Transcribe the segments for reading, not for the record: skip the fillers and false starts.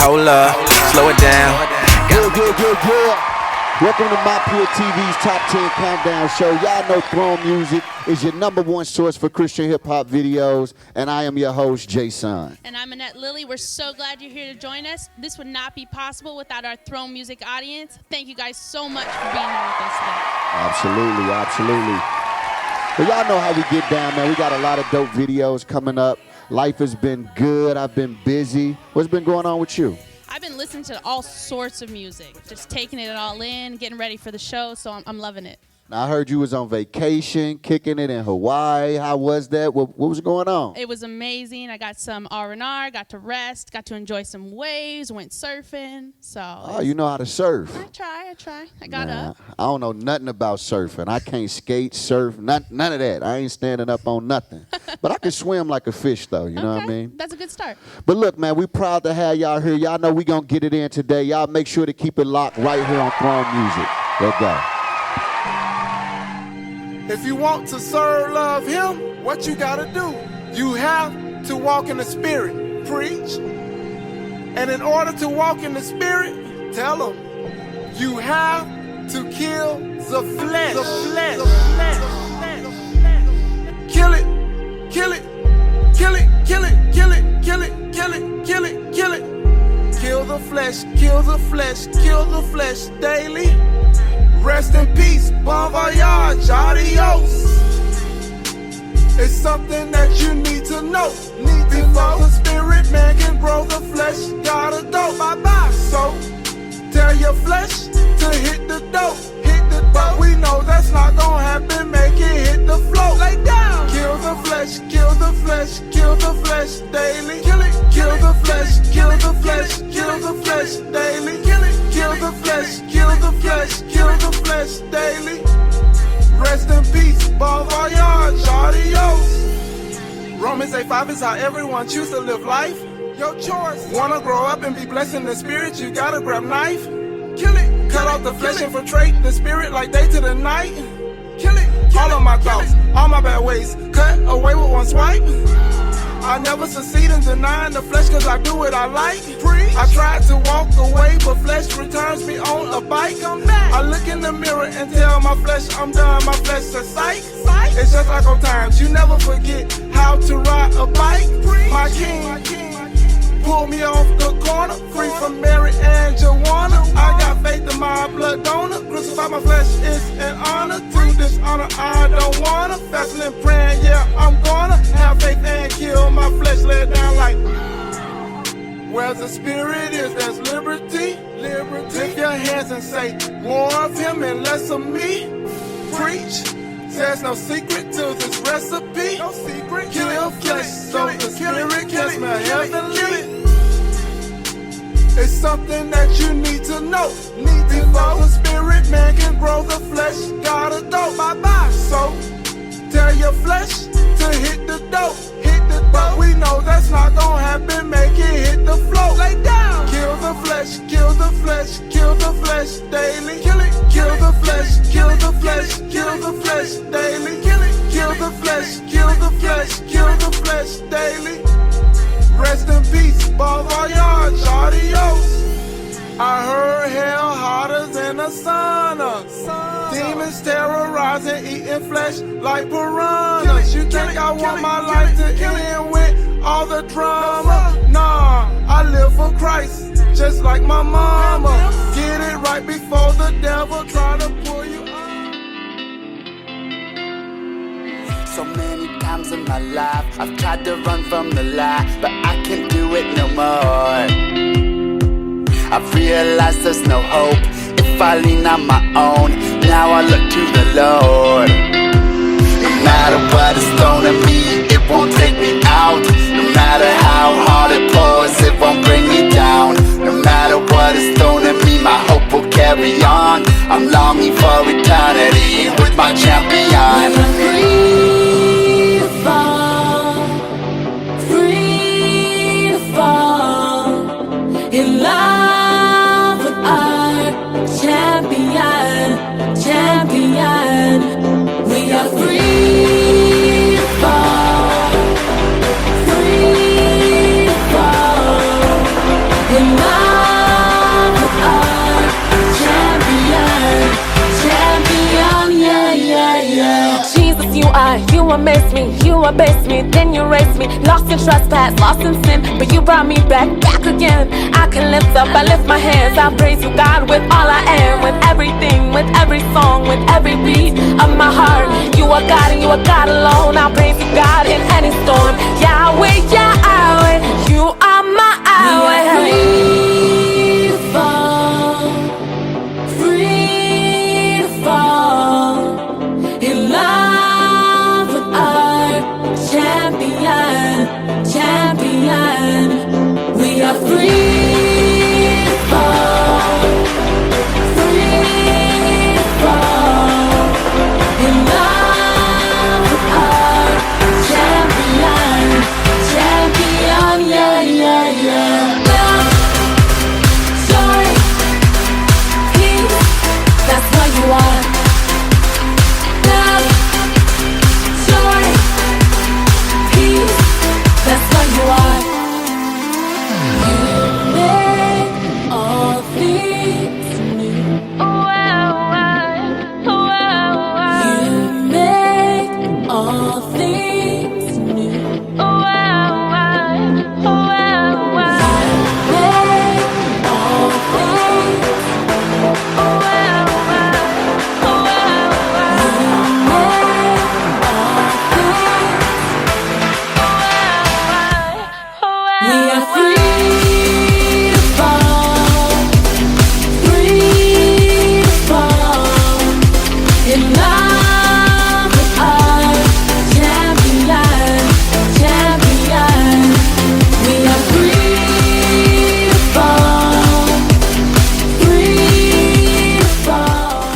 hold up, slow it down. Good. Welcome to MyPureTV's Top 10 Countdown Show. Y'all know Triumphant Muzik is your #1 source for Christian hip-hop videos, and I am your host, Json. And I'm Annette Lilly. We're so glad you're here to join us. This would not be possible without our Triumphant Muzik audience. Thank you guys so much for being here with us today. Absolutely. Well, y'all know how we get down, man. We got a lot of dope videos coming up. Life has been good. I've been busy. What's been going on with you? I've been listening to all sorts of music, just taking it all in, getting ready for the show, so I'm loving it. Now, I heard you was on vacation, kicking it in Hawaii. How was that? What was going on? It was amazing. I got some R&R, got to rest, got to enjoy some waves, went surfing. Oh, you know how to surf? I try. I got up. I don't know nothing about surfing. I can't skate, surf, none of that. I ain't standing up on nothing. But I can swim like a fish, though. You know what I mean? That's a good start. But look, man, we proud to have y'all here. Y'all know we going to get it in today. Y'all make sure to keep it locked right here on Triumphant Muzik. Let's go. If you want to serve, love him, what you gotta do? You have to walk in the spirit, preach. And in order to walk in the spirit, tell them, you have to kill the flesh. Kill it. Kill the flesh daily. Rest in peace, bon voyage, adios. It's something that you need to know. Before the spirit man can grow, the flesh gotta go. Bye-bye. So tell your flesh to hit the dope. But we know that's not gonna happen. Make it hit the flow. Lay down. Kill the flesh daily. Kill the flesh daily. Kill the flesh daily. Rest in peace, bon voyage, adios. Romans 8:5 is how everyone chooses to live life. Your choice. Wanna grow up and be blessed in the spirit, you gotta grab knife. Kill it. Cut off the flesh, infiltrate the spirit like day to the night. Kill it. All of my thoughts, all my bad ways, cut away with one swipe. I never succeed in denying the flesh cause I do what I like. I tried to walk away but flesh returns me on a bike. I look in the mirror and tell my flesh I'm done, my flesh says psych. It's just like old times, you never forget how to ride a bike. My king pull me off the corner, free from Mary and Joanna. I got faith in my blood donor, crucify my flesh is an honor. To dishonor I don't wanna, fasting and praying, yeah I'm gonna have faith and kill my flesh, lay it down like where the spirit is, there's liberty. Lift your hands and say more of him and less of me. Preach. There's no secret to this recipe. No secret. Kill your flesh so the spirit can smell heavenly. It's something that you need to know. Before the spirit man can grow, the flesh gotta go. Bye-bye. So tell your flesh to hit the dope. But we know that's not gonna happen. Make it hit the flow. Lay down. Kill the flesh daily. Kill the flesh daily. Kill the flesh daily. Rest in peace, bon voyage, adios. I heard hell hotter than a sauna. Demons terrorizing, eating flesh like piranhas. You think I want my life to end with all the drama? Nah, I live for Christ, just like my mama. Get it right before the devil try to pull you up. So many times in my life I've tried to run from the lie, but I can't do it no more. I've realized there's no hope if I lean on my own. Now I look to the Lord. No matter what is thrown at me, it won't take me out. No matter how hard it pours, it won't bring me down. No matter what is thrown at me, my hope will carry on. I'm longing for eternity with my champion. Free to fall, free to fall in love with our champion. We are free to fall, free to fall in love. You amaze me, you abase me, then you raise me. Lost in trespass, lost in sin, but you brought me back again. I can lift up, I lift my hands, I praise you, God, with all I am, with everything, with every song, with every beat of my heart. You are God and you are God alone. I'll praise you, God, in any storm. Yahweh, Yahweh, you are my Yahweh. We are free to fall, free to fall in love with our champion, champion. We are free to fall, free to fall in love with our champion, champion, yeah, yeah, yeah. Love, joy, peace, that's what you are. Love, joy, peace, that's what you are. You make all things new. You make all things new. You make all things. You make all things. We are free to fall, free to fall in love with our champion, champion. We are free to fall, free to fall.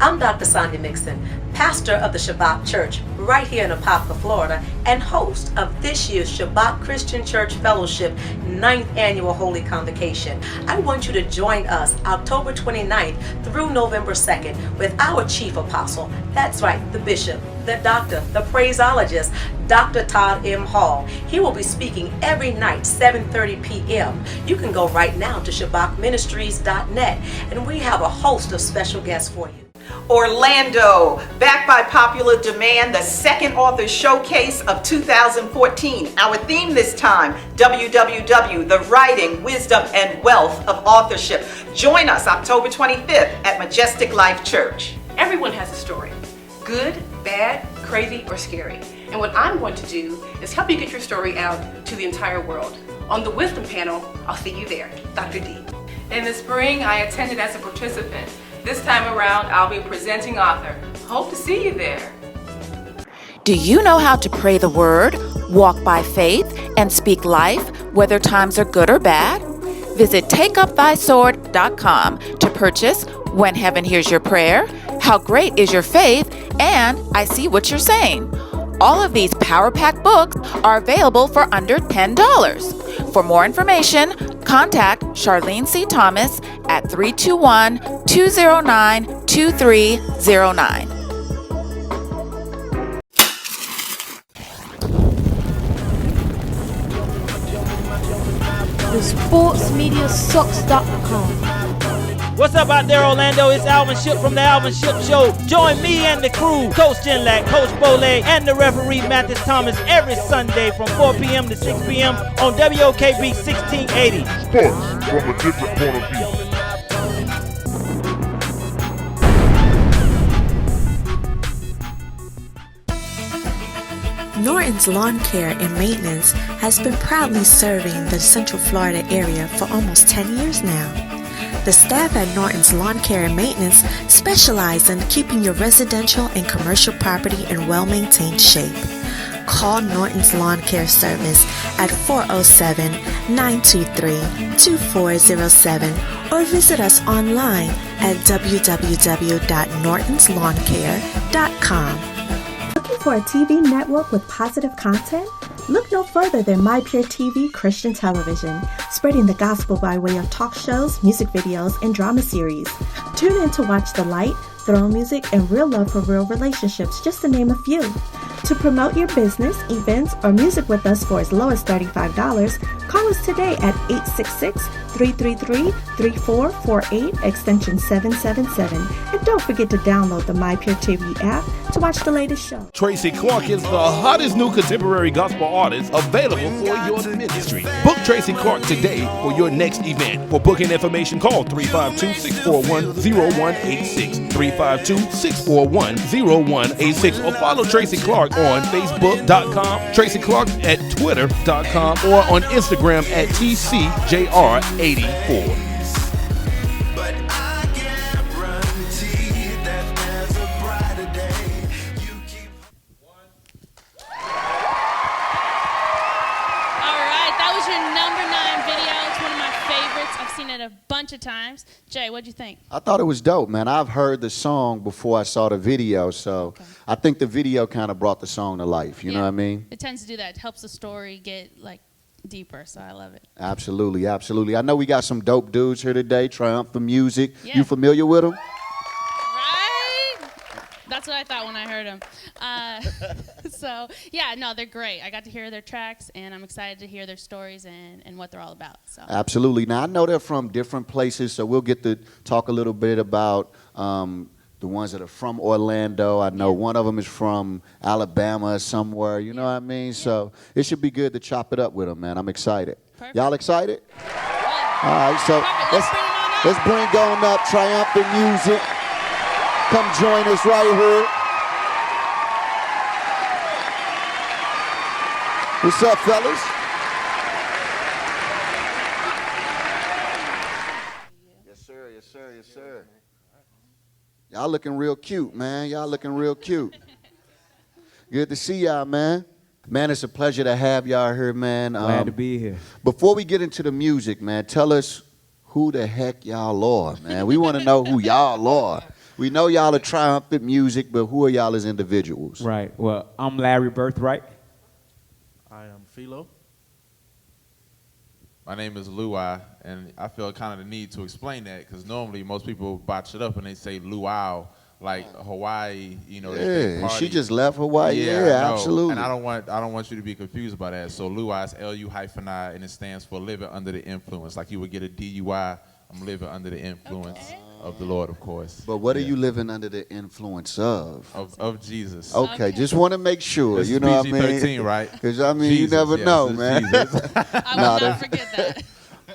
I'm Dr. Sonia Mixon, pastor of the Shabbat Church right here in Apopka, Florida, and host of this year's Shabbat Christian Church Fellowship 9th Annual Holy Convocation. I want you to join us October 29th through November 2nd with our chief apostle, that's right, the bishop, the doctor, the praiseologist, Dr. Todd M. Hall. He will be speaking every night, 7:30 p.m. You can go right now to shabbatministries.net, and we have a host of special guests for you. Orlando, back by popular demand, the second author showcase of 2014. Our theme this time, WWW, the writing, wisdom, and wealth of authorship. Join us October 25th at Majestic Life Church. Everyone has a story, good, bad, crazy, or scary. And what I'm going to do is help you get your story out to the entire world. On the Wisdom panel, I'll see you there, Dr. D. In the spring, I attended as a participant. This time around, I'll be presenting author. Hope to see you there. Do you know how to pray the word, walk by faith, and speak life, whether times are good or bad? Visit takeupthysword.com to purchase When Heaven Hears Your Prayer, How Great Is Your Faith, and I See What You're Saying. All of these Power Pack books are available for under $10. For more information, contact Charlene C. Thomas at 321-209-2309. The sportsmediasocks.com. What's up out there, Orlando? It's Alvin Ship from the Alvin Ship Show. Join me and the crew, Coach Genlack, Coach Bole, and the referee Mathis Thomas every Sunday from 4 p.m. to 6 p.m. on WOKB 1680. Sports from a different point of view. Norton's Lawn Care and Maintenance has been proudly serving the Central Florida area for almost 10 years now. The staff at Norton's Lawn Care and Maintenance specialize in keeping your residential and commercial property in well-maintained shape. Call Norton's Lawn Care Service at 407-923-2407 or visit us online at www.nortonslawncare.com. Looking for a TV network with positive content? Look no further than MyPureTV Christian Television, spreading the gospel by way of talk shows, music videos, and drama series. Tune in to watch The Light, throne music, and real love for real relationships, just to name a few. To promote your business, events, or music with us for as low as $35, Call us today at 866-333-3448, extension 777. And don't forget to download the MyPureTV app to watch the latest show. Tracy Clark is the hottest new contemporary gospel artist available for your ministry. Book Tracy Clark today for your next event. For booking information, call 352-641-0186, 352-641-0186, or follow Tracy Clark on Facebook.com, Tracy Clark at Twitter.com, or on Instagram at TCJR84. A bunch of times. Jay, what'd you think? I thought it was dope, man. I've heard the song before I saw the video, so I think the video kind of brought the song to life. You know what I mean? It tends to do that. It helps the story get like deeper, so I love it. Absolutely, absolutely. I know we got some dope dudes here today, Triumphant Muzik. Yeah. You familiar with them? That's what I thought when I heard them. So, yeah, no, they're great. I got to hear their tracks, and I'm excited to hear their stories and what they're all about. So. Absolutely. Now, I know they're from different places, so we'll get to talk a little bit about the ones that are from Orlando. I know one of them is from Alabama or somewhere, you know what I mean? So it should be good to chop it up with them, man. I'm excited. Perfect. Y'all excited? All right, so let's bring on up Triumphant Muzik. Come join us right here. What's up, fellas? Yes, sir. Yes, sir. Yes, sir. Y'all looking real cute, man. Y'all looking real cute. Good to see y'all, man. Man, it's a pleasure to have y'all here, man. Glad to be here. Before we get into the music, man, tell us who the heck y'all are, man. We want to know who y'all are. We know y'all are Triumphant Muzik, but who are y'all as individuals? Right. Well, I'm Larry Birthright. I am Philo. My name is Luai, and I feel kind of the need to explain that because normally most people botch it up and they say luau, like Hawaii, you know. Yeah, and she just left Hawaii. Yeah, absolutely. And I don't want you to be confused by that. So Luai is L-U-I, and it stands for living under the influence. Like you would get a DUI, I'm living under the influence. Of the Lord, of course. But what are you living under the influence of? Of Jesus. Okay, just want to make sure. This you know is what I mean? PG-13, right? Because, I mean, Jesus, you never know, man. I will not forget that.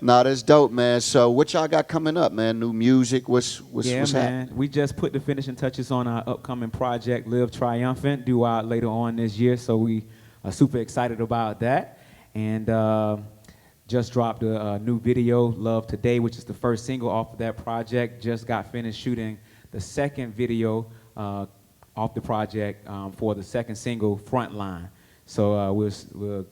Nah, that's dope, man. So what y'all got coming up, man? New music? What's happening? We just put the finishing touches on our upcoming project, Live Triumphant, due out later on this year. So we are super excited about that. And just dropped a new video, Love Today, which is the first single off of that project. Just got finished shooting the second video off the project for the second single, Frontline. So we're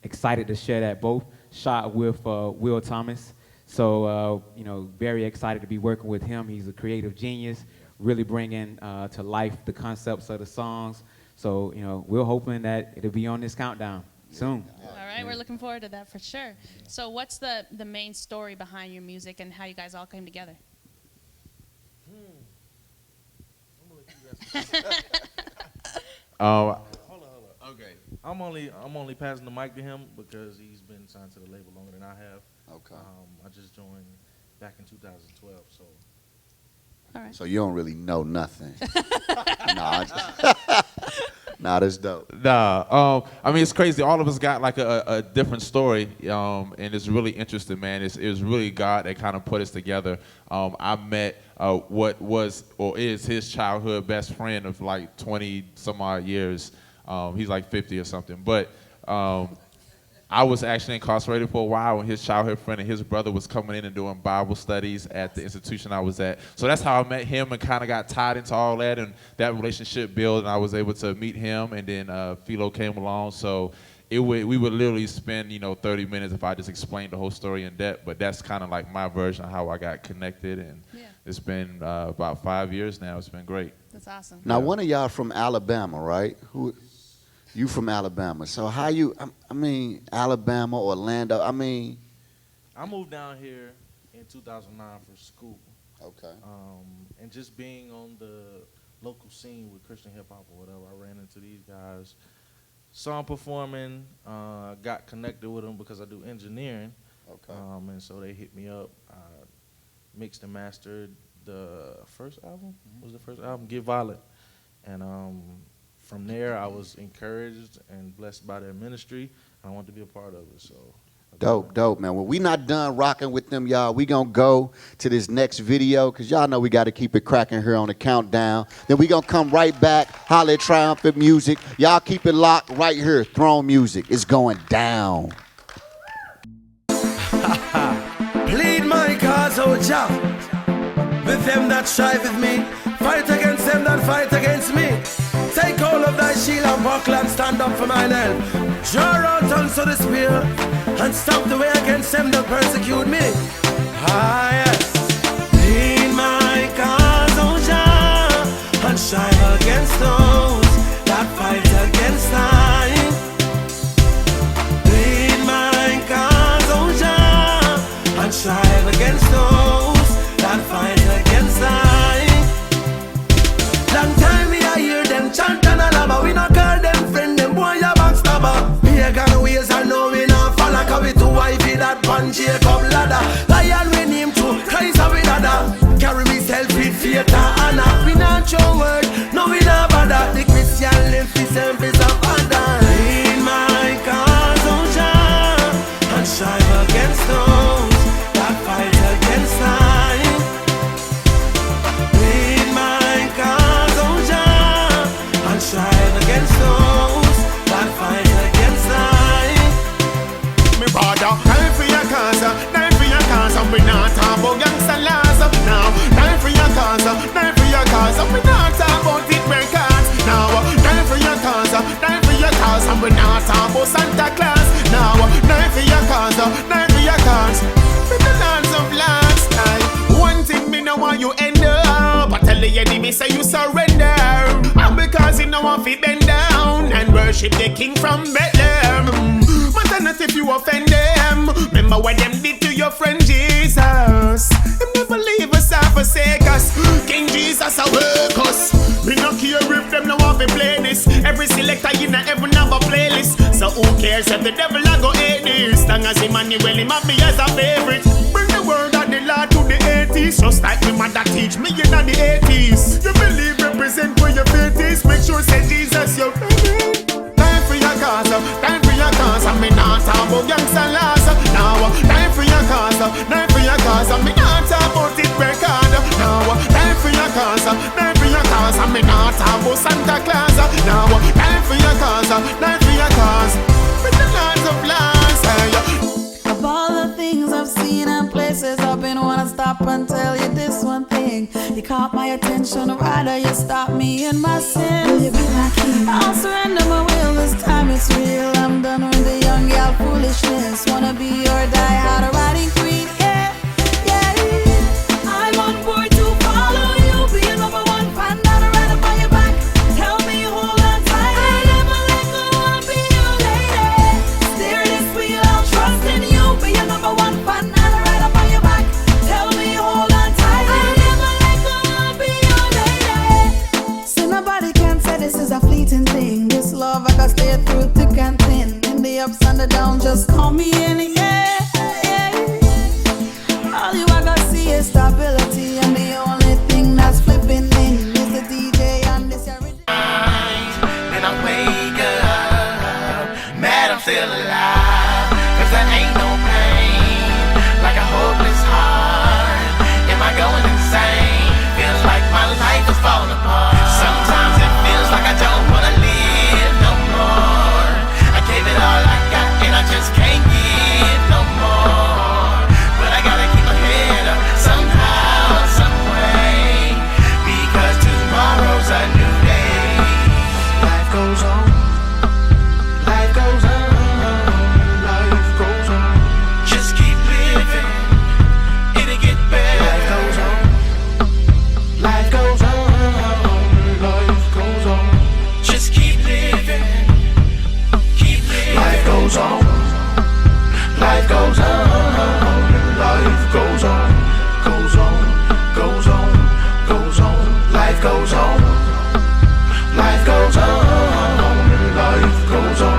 excited to share that both. Shot with Will Thomas. So very excited to be working with him. He's a creative genius, really bringing to life the concepts of the songs. So we're hoping that it'll be on this countdown soon. All right, we're looking forward to that for sure. So what's the main story behind your music and how you guys all came together? Hold on. Okay. I'm only passing the mic to him because he's been signed to the label longer than I have. Okay. I just joined back in 2012, so. All right. So you don't really know nothing. Nah, that's dope. Nah, I mean, it's crazy. All of us got like a different story, and it's really interesting, man. It was really God that kind of put us together. I met what was or is his childhood best friend of like 20 some odd years. He's like 50 or something. But I was actually incarcerated for a while when his childhood friend and his brother was coming in and doing Bible studies at the institution I was at. So that's how I met him and kind of got tied into all that, and that relationship built, and I was able to meet him, and then Philo came along. So we would literally spend 30 minutes if I just explained the whole story in depth, but that's kind of like my version of how I got connected, and it's been about 5 years now. It's been great. That's awesome. Now, one of y'all from Alabama, right? You from Alabama. So how you, I mean, Alabama, Orlando, I mean. I moved down here in 2009 for school. Okay. And just being on the local scene with Christian hip hop or whatever, I ran into these guys saw him performing. Got connected with him because I do engineering. Okay. And so they hit me up. Mixed and mastered the first album. Was the first album Get Violent, and from there I was encouraged and blessed by their ministry. I wanted to be a part of it. So. Dope, man. Well, we not done rocking with them, y'all. We gonna go to this next video, because y'all know we got to keep it cracking here on the countdown. Then we gonna come right back, holler at Triumphant Muzik. Y'all keep it locked right here. Throne Music is going down. Plead my cause, oh Jah, with them that strive with me. Fight against them that fight against me. Take hold of thy shield and buckle and stand up for mine help. Draw out unto the spear and stop the way against them that persecute me. Ah yes. Plead my cause, oh Jah, and strive against those that fight against I. Plead my cause, oh Jah, and strive against those that fight against I. Long time me I hear them chant and alaba. We not call them friend, them boy a backstabber. Pagan ways I know we not follow, cause we too wifey that pan Jacob ladder. Lion we name to Christ and we dada. Carry me self with faith and honor. We not show word, no we not bother. The Christian live for service of honor. In my cause, oh Jah, and strive against those that fight against I. In my cause, oh Jah, and strive against those that fight against I. Me brother, time for your cause, time for your cause. We not talk about gangsta laws now. Time for your cause, time for your cause. We not talk about it records now. Time for your cause, time for your cause. We not talk about Santa Claus now. Time for your cause, time for your cause. With the lands of last time. One thing me know want you end up. I tell the enemy say you surrender. And because you know want to bend down and worship the King from Bethlehem. Matter not if you offend them. Remember what them did to your friend Jesus. Them never leave us or forsake us. King Jesus a work us. We no care if them no want to play this. Every selector in a heaven have a playlist. So who cares if the devil a go hate this? Long as Emmanuel him happy as a favorite. Bring the word of the Lord to the 80s. Just like me mother teach me in the 80s. You believe represent where your faith is. Make sure say Jesus your favorite. Time for your cause, time for your cause. And me not talk about gangsta laws now. Time for your cause, time for your cause. And me not talk about it record now. Time for your cause, time for your cause. And me not talk about Santa Claus now. Time for your cause, time for your cause. With the lands of lands, of all the things I've seen and places I've been, wanna stop and tell you this one thing. You caught my attention, rather you stop me in my sin. Will you be my king? I'll surrender my will, this time it's real. I'm done with the young gal foolishness. Wanna be your die-hard riding queen, yeah, yeah. I'm on board to follow you, be a number one fan, not a right up on your back. Tell me hold on tight, I never let go, I'll be your lady. Steer this wheel, I'll trust in you. Be a number one fan, not a right up on your back. Tell me hold on tight, I never let go, I'll be your lady. So nobody can say this is a fleeting thing. This love I got stay through thick and thin. In the ups and the downs, just call me in, yeah, yeah. All you I gotta see is stability, and the only thing that's flipping in is the DJ and this original. Then I wake up, mad I'm still alive, cause there ain't no pain, like a hopeless heart. Am I going insane? Feels like my life is falling apart. Sometimes it feels like I don't wanna live no more. I gave it all I got and I just can't give no more. But I gotta keep my head up somehow, some way, because tomorrow's a new day. Life goes on, life goes on, life goes on. Just keep living, it'll get better. Life goes on, life goes on, life goes on. Just keep living, keep living. Life goes on, life goes on, life goes on, goes on, goes on, goes on. Life goes on, life goes on, life goes on.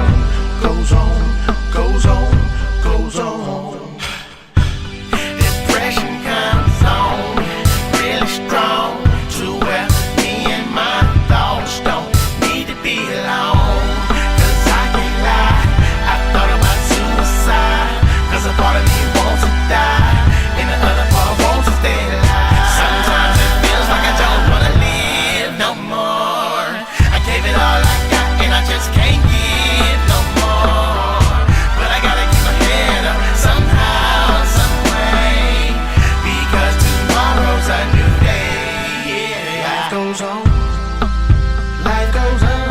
Life goes on,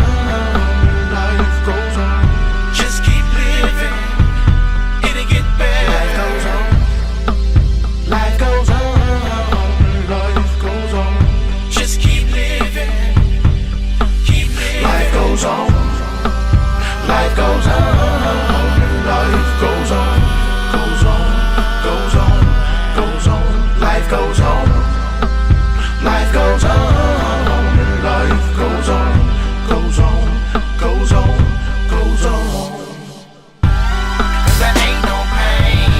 life goes on. Just keep living, it'll get better. Life goes on, life goes on, life goes on. Just keep living, keep living. Life goes on, life goes on, life goes on, goes on, goes on, goes on. Life goes on, life goes on, life goes on, goes on, goes on, goes on. 'Cause there ain't no pain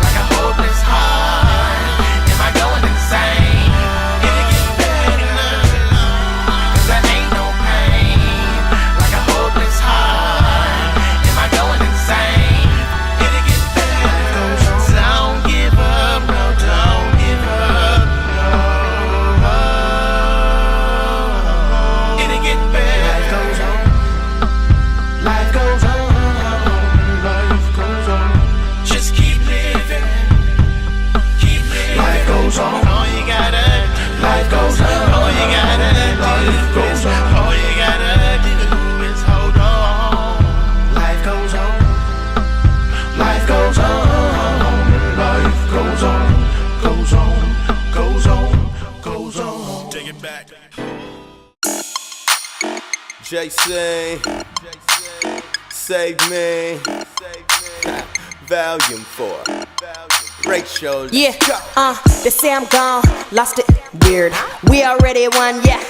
like a hopeless heart. Am I going insane? It'll get better. 'Cause there ain't no pain like a hopeless heart. Am I going insane? It'll get better. Don't give up, no, don't give up, no. It'll get better. Life goes on, life goes on, life goes on. Just keep living, keep living. Life goes on. All you gotta do. Life goes on. All you gotta do. Life goes on. All you gotta do is hold on. Life goes on. Life goes on. Life goes on. Goes on. Goes on. Goes on. Take it back. Json, save me. Volume 4. Rachel, Yeah, they say I'm gone, lost it, weird. We already won, yeah.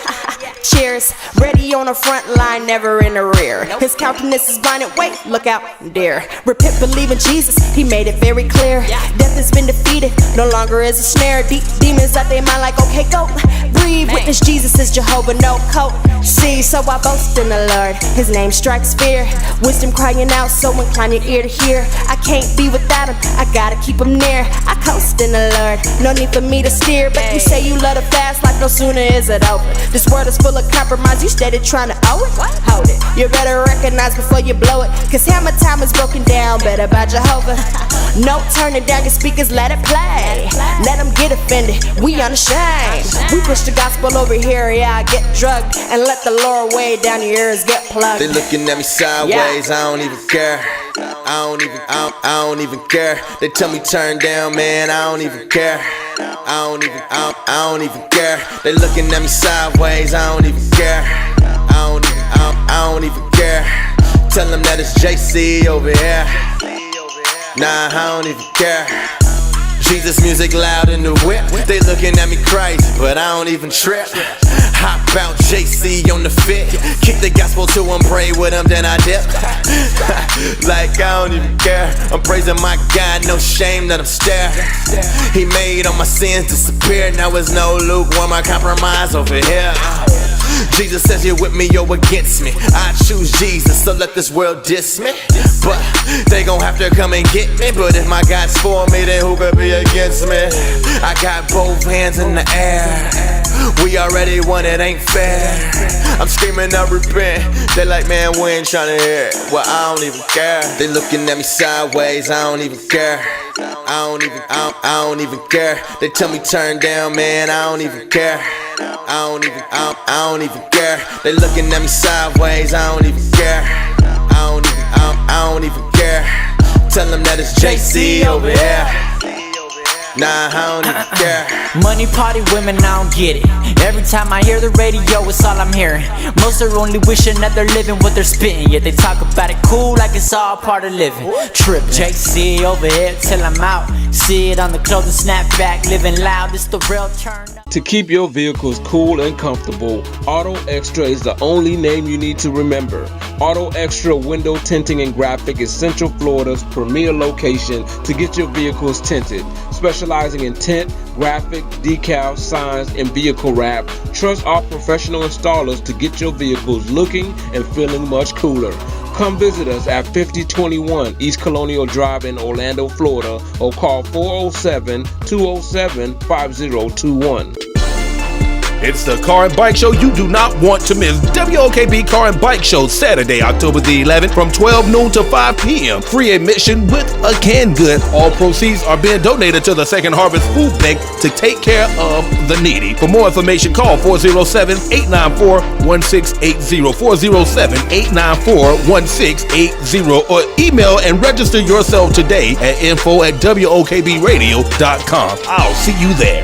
Cheers, ready on the front line, never in the rear. His countenance is blinded, wait, look out, dare. Repent, believe in Jesus, he made it very clear. Death has been defeated, no longer is a snare. Deep demons out their mind like, okay, go. Breathe, witness Jesus is Jehovah, no coat. See, so I boast in the Lord, his name strikes fear. Wisdom crying out, so incline your ear to hear. I can't be without him, I gotta keep him near. I coast in the Lord, no need for me to steer. But you say you love the fast life, no sooner is it over. This world is full of compromise, you steady trying to owe it. Hold it, you better recognize before you blow it. Cause hammer time is broken down, better by Jehovah. No turning down your speakers, let it play. Let them get offended, we unashamed. We push the gospel over here, yeah, I get drugged. And let the Lord way down your ears get plugged. They looking at me sideways, I don't even care. I don't even care. They tell me turn down, man, I don't even care. I don't even care. They looking at me sideways, I don't even care. I don't even care. Tell them that it's JC over here. Nah, I don't even care. Jesus music loud in the whip. They looking at me crazy, but I don't even trip. Hop out JC on the fit. Kick the gospel to him, pray with him, then I dip. Like I don't even care. I'm praising my God, no shame that I'm staring. He made all my sins disappear. Now there's no lukewarm or compromise over here. Jesus says you're with me, you're against me. I choose Jesus, so let this world diss me. But they gon' have to come and get me. But if my God's for me, then who could be against me? I got both hands in the air. We already won, it ain't fair. I'm screaming out repent. They like, man, we ain't tryna hear it. Well, I don't even care. They looking at me sideways, I don't even care. I don't even care. They tell me turn down, man, I don't even care. I don't even care. They looking at me sideways, I don't even care. I don't even care. Tell them that it's JC over here. Nah, I don't even care. Money, party, women, I don't get it. Every time I hear the radio, it's all I'm hearing. Most are only wishing that they're living what they're spitting. Yet they talk about it cool like it's all part of living. Trip JC over here till I'm out. See it on the clothing, snap back, living loud. It's the real turn up. To keep your vehicles cool and comfortable, Auto Extra is the only name you need to remember. Auto Extra Window Tinting and Graphic is Central Florida's premier location to get your vehicles tinted. Specializing in tint, graphic, decal, signs, and vehicle wrap, trust our professional installers to get your vehicles looking and feeling much cooler. Come visit us at 5021 East Colonial Drive in Orlando, Florida, or call 407-207-5021. It's the Car and Bike Show you do not want to miss. WOKB Car and Bike Show, Saturday, October the 11th from 12 noon to 5 p.m. Free admission with a canned good. All proceeds are being donated to the Second Harvest Food Bank to take care of the needy. For more information, call 407-894-1680, 407-894-1680, or email and register yourself today at info@wokbradio.com. I'll see you there.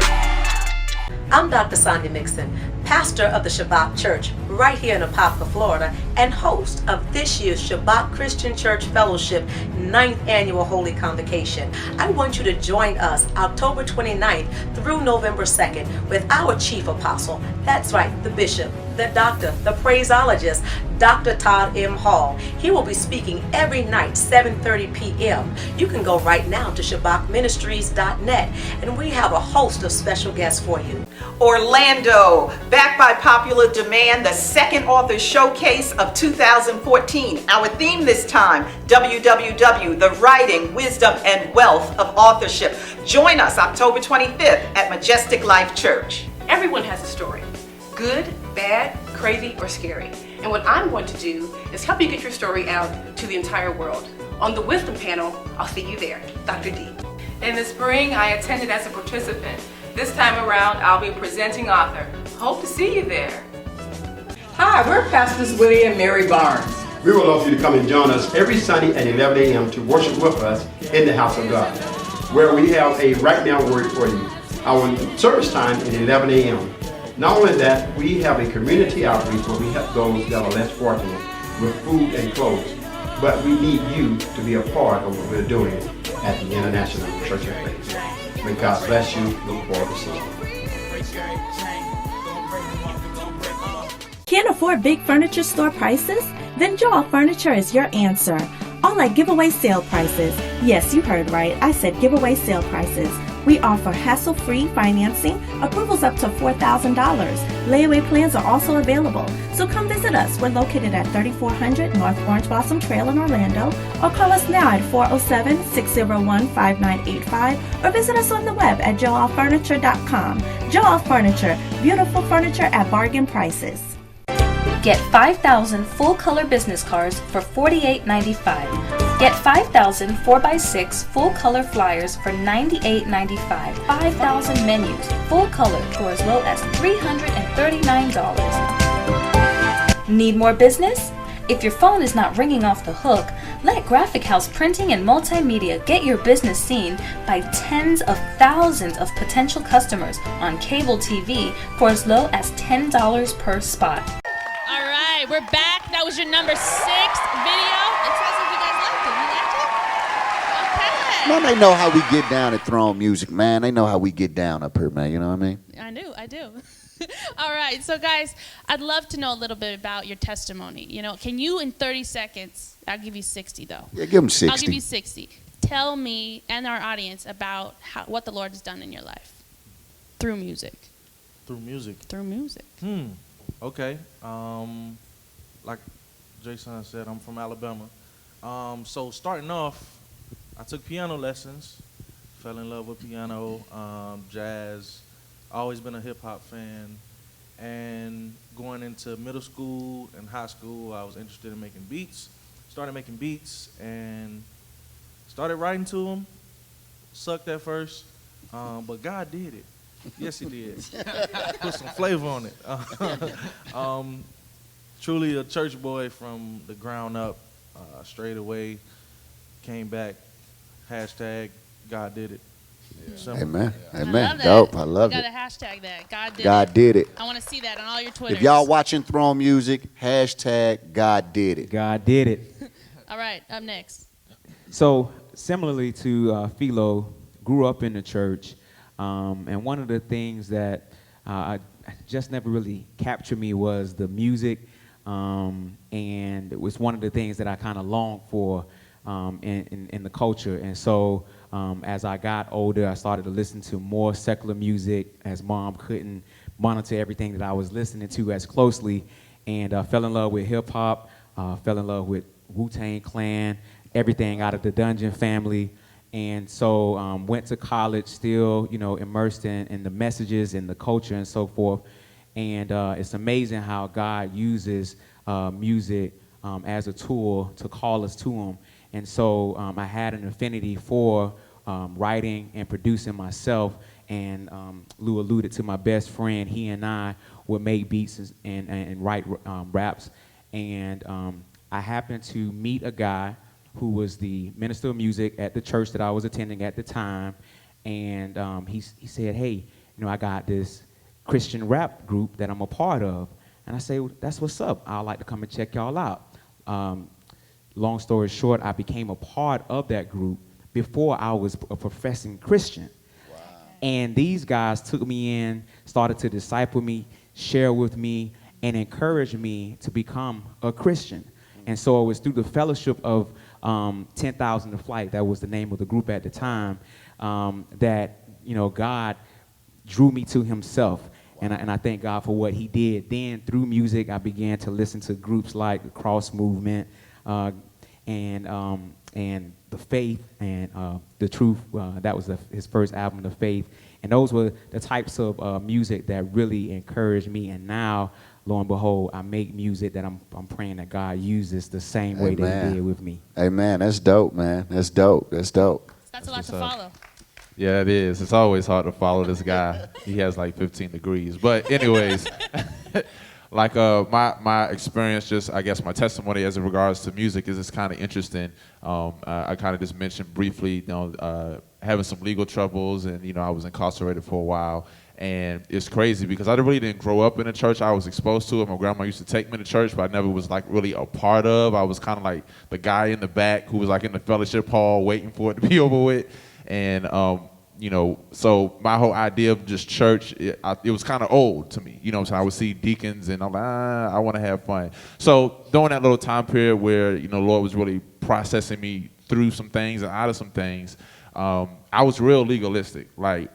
I'm Dr. Sonia Mixon, pastor of the Shabbat Church right here in Apopka, Florida, and host of this year's Shabbat Christian Church Fellowship 9th Annual Holy Convocation. I want you to join us October 29th through November 2nd with our chief apostle, that's right, the bishop, the doctor, the phraseologist, Dr. Todd M. Hall. He will be speaking every night, 7:30 p.m. You can go right now to shabbatministries.net, and we have a host of special guests for you. Orlando, back by popular demand, the second author showcase of 2014. Our theme this time, WWW, the writing, wisdom, and wealth of authorship. Join us October 25th at Majestic Life Church. Everyone has a story. Good, bad, crazy, or scary. And what I'm going to do is help you get your story out to the entire world. On the Wisdom panel, I'll see you there. Dr. D. In the spring, I attended as a participant. This time around, I'll be presenting author. Hope to see you there. Hi, we're Pastors Willie and Mary Barnes. We would love for you to come and join us every Sunday at 11 a.m. to worship with us in the house of God, where we have a right now word for you. Our service time is 11 a.m. Not only that, we have a community outreach where we help those that are less fortunate with food and clothes. But we need you to be a part of what we're doing at the International Church of Faith. May God bless you. Look forward to seeing you. Can't afford big furniture store prices? Then Joel Furniture is your answer. All at giveaway sale prices. Yes, you heard right. I said giveaway sale prices. We offer hassle-free financing, approvals up to $4,000. Layaway plans are also available. So come visit us. We're located at 3400 North Orange Blossom Trail in Orlando, or call us now at 407-601-5985, or visit us on the web at joelfurniture.com. Joel Furniture, beautiful furniture at bargain prices. Get 5,000 full-color business cards for $48.95. Get 5,000 4x6 full-color flyers for $98.95. 5,000 menus, full-color for as low as $339. Need more business? If your phone is not ringing off the hook, let Graphic House Printing and Multimedia get your business seen by tens of thousands of potential customers on cable TV for as low as $10 per spot. All right, we're back. That was your number 6 video. It says if you guys liked it. You liked it? Okay. Man, they know how we get down at Throne Music, man. They know how we get down up here, man. You know what I mean? I do. All right, so guys, I'd love to know a little bit about your testimony. You know, can you in 30 seconds, I'll give you 60 though. Yeah, give them 60. I'll give you 60. Tell me and our audience about what the Lord has done in your life through music. Through music? Through music. Okay. Like Json said, I'm from Alabama. So starting off, I took piano lessons, fell in love with piano, jazz, always been a hip hop fan. And going into middle school and high school, I was interested in making beats. Started making beats and started writing to them. Sucked at first, but God did it. Yes, he did. Put some flavor on it. Truly a church boy from the ground up, straight away, came back, hashtag God did it. Simple. Amen. I Amen. love that. Dope. I love You it. gotta hashtag that. God did it. I want to see that on all your Twitters. If y'all watching Throne Music, hashtag God did it. God did it. All right, up next. So similarly to Philo, grew up in the church, and one of the things that I just never really captured me was the music, and it was one of the things that I kind of longed for in the culture. And so as I got older, I started to listen to more secular music, as Mom couldn't monitor everything that I was listening to as closely, and fell in love with hip hop, fell in love with Wu-Tang Clan, everything out of the Dungeon family. And so went to college, still, immersed in the messages and the culture and so forth. And it's amazing how God uses music as a tool to call us to him. And so I had an affinity for writing and producing myself. And Lou alluded to my best friend. He and I would make beats and write raps. And I happened to meet a guy who was the minister of music at the church that I was attending at the time. And he said, hey, you know, I got this Christian rap group that I'm a part of. And I say, well, that's what's up. I'd like to come and check y'all out. Long story short, I became a part of that group before I was a professing Christian. Wow. And these guys took me in, started to disciple me, share with me, and encourage me to become a Christian. And so it was through the fellowship of 10,000 to Flight, that was the name of the group at the time, that, you know, God drew me to himself. And I thank God for what he did. Then through music, I began to listen to groups like the Cross Movement and The Faith and The Truth. That was his first album, The Faith. And those were the types of music that really encouraged me. And now, lo and behold, I make music that I'm praying that God uses the same way that he did with me. Amen. That's dope, man. That's dope. That's dope. That's a lot to follow. Yeah, it is. It's always hard to follow this guy. He has like 15 degrees. But anyways, like my experience, just I guess my testimony as in regards to music is it's kind of interesting. I kind of just mentioned briefly, you know, having some legal troubles, and you know I was incarcerated for a while. And it's crazy because I really didn't grow up in a church. I was exposed to it. My grandma used to take me to church, but I never was like really a part of. I was kind of like the guy in the back who was like in the fellowship hall waiting for it to be over with. And, you know, so my whole idea of just church, it was kind of old to me. You know, so I would see deacons and I'm like, I want to have fun. So during that little time period where, you know, Lord was really processing me through some things and out of some things, I was real legalistic. Like,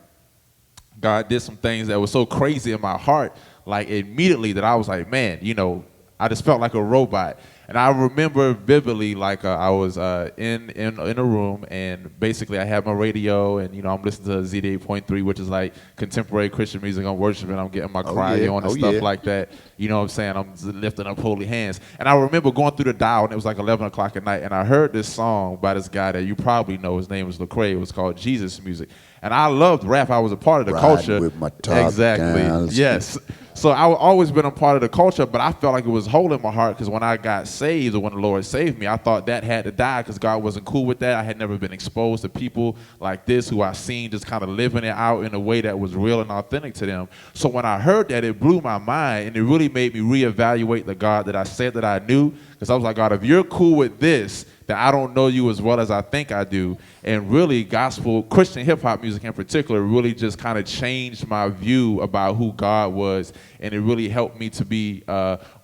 God did some things that was so crazy in my heart, like immediately that I was like, man, you know, I just felt like a robot. And I remember vividly, like I was in a room, and basically I had my radio, and you know I'm listening to Z8.3, which is like contemporary Christian music. I'm worshiping, I'm getting my cry on and stuff like that. You know what I'm saying? I'm lifting up holy hands. And I remember going through the dial, and it was like 11 o'clock at night, and I heard this song by this guy that you probably know. His name was Lecrae. It was called Jesus Music. And I loved rap. I was a part of the culture. With my top exactly. Down. Yes. So I've always been a part of the culture, but I felt like it was holding my heart because when I got saved or when the Lord saved me, I thought that had to die because God wasn't cool with that. I had never been exposed to people like this who I seen just kind of living it out in a way that was real and authentic to them. So when I heard that, it blew my mind, and it really made me reevaluate the God that I said that I knew, because I was like, God, if you're cool with this, then I don't know you as well as I think I do. And really, gospel, Christian hip-hop music in particular, really just kind of changed my view about who God was. And it really helped me to be